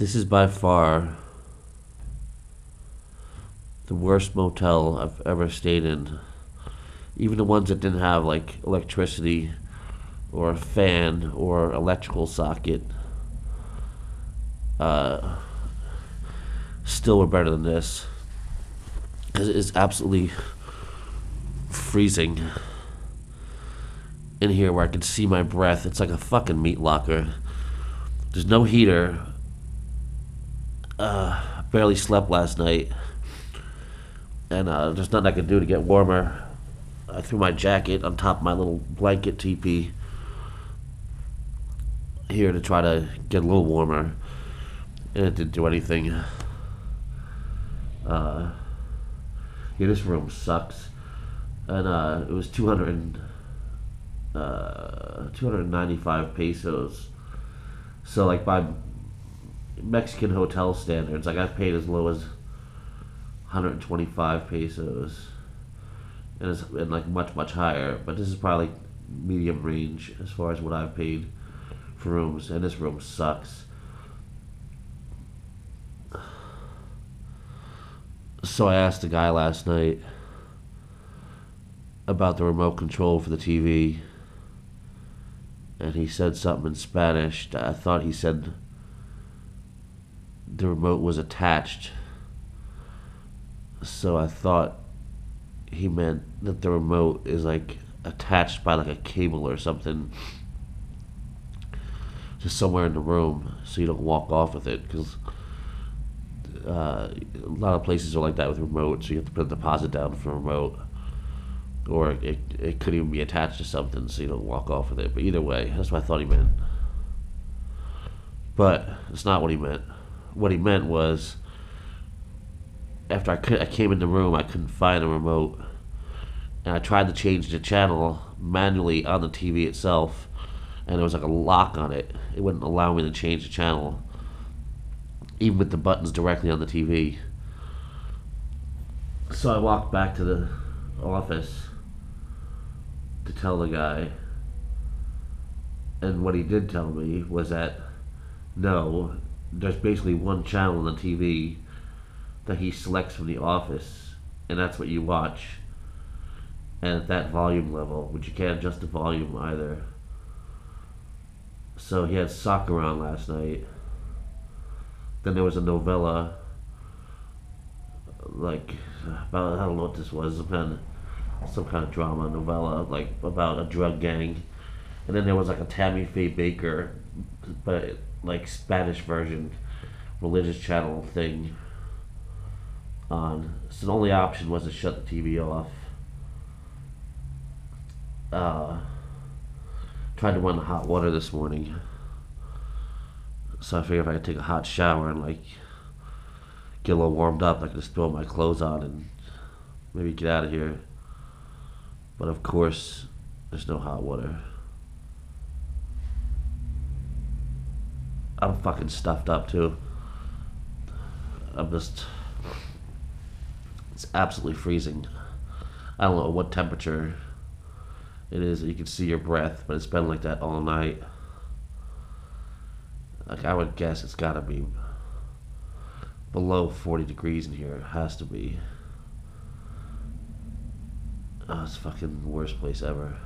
This is by far the worst motel I've ever stayed in. Even the ones that didn't have like electricity or a fan or electrical socket still were better than this. Because it is absolutely freezing in here where I can see my breath. It's like a fucking meat locker. There's no heater. Barely slept last night. And there's nothing I could do to get warmer. I threw my jacket on top of my little blanket teepee here to try to get a little warmer. And it didn't do anything. Yeah, this room sucks. And it was 295 pesos. So like by Mexican hotel standards, like I've paid as low as 125 pesos, and like much higher. But this is probably like medium range as far as what I've paid for rooms, and this room sucks. So I asked the guy last night about the remote control for the TV, and he said something in Spanish. I thought he said the remote was attached. So I thought he meant that the remote is like attached by like a cable or something to somewhere in the room, so you don't walk off with it. Because a lot of places are like that with remotes. So you have to put a deposit down for a remote, or it could even be attached to something, so you don't walk off with it. But either way, that's what I thought he meant. But it's not what he meant. What he meant was, after I came in the room, I couldn't find a remote, and I tried to change the channel manually on the TV itself, and there was like a lock on it. It wouldn't allow me to change the channel, even with the buttons directly on the TV. So I walked back to the office to tell the guy, and what he did tell me was that no, there's basically one channel on the TV that he selects from the office, and that's what you watch, and at that volume level, which you can't adjust the volume either. So he had soccer on last night. Then there was a novella, like about, I don't know what this was, some kind of drama novella, like about a drug gang. And then there was like a Tammy Faye Baker, but like Spanish version, religious channel thing on. So the only option was to shut the TV off. Tried to run the hot water this morning, so I figured if I could take a hot shower and like get a little warmed up, I could just throw my clothes on and maybe get out of here. But of course, there's no hot water. I'm fucking stuffed up too. It's absolutely freezing. I don't know what temperature it is. You can see your breath, but it's been like that all night. Like I would guess it's gotta be below 40 degrees in here. It has to be. Oh, it's fucking the worst place ever.